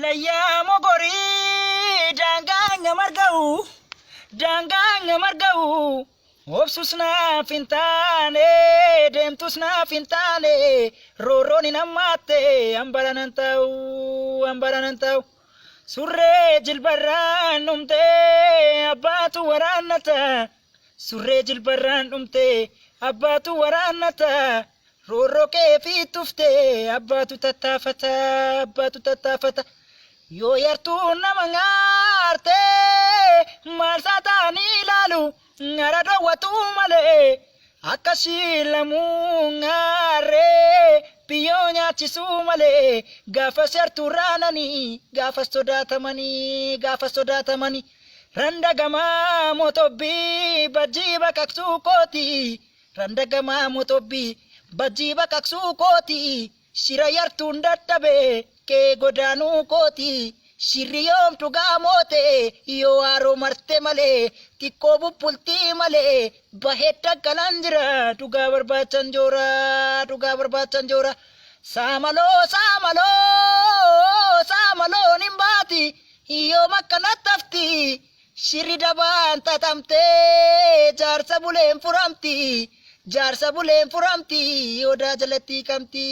Layyaa mogorii daangaan marga'u obsus naaf hin taane deemtus naaf hin taane roorroon hin hammaatte hambaranan ta'u surree jilbarraan dhumtee abbaatu waraannata surree jilbarraan dhumtee abbaatu waraannata roorroo kee fi tuftee abbaatu tattaafata yoo yartuu nama ngaartee maal saataanii ilaalu ngara dhoowwatu malee akkasii lamuu ngaarree biyyoo nyaachisuu malee gaafas yartuu raananii gaafas sodaatamanii randagamaa motobbii bajjii baqaqsuu kooti randagamaa motobbii bajjii baqaqsuu kooti shira yartuun dadhabe kee godaanuu kooti shirri yoomtu gaamote yoo haaroo marte malee xiqqoo bubbultii malee bahee daggalan jira dhugaa barbaachan joora saamaloo nin baati yoo makkanatti hafti shirri dabaan xaxamtee jaarsa buleen furamti odaa jalatti kamti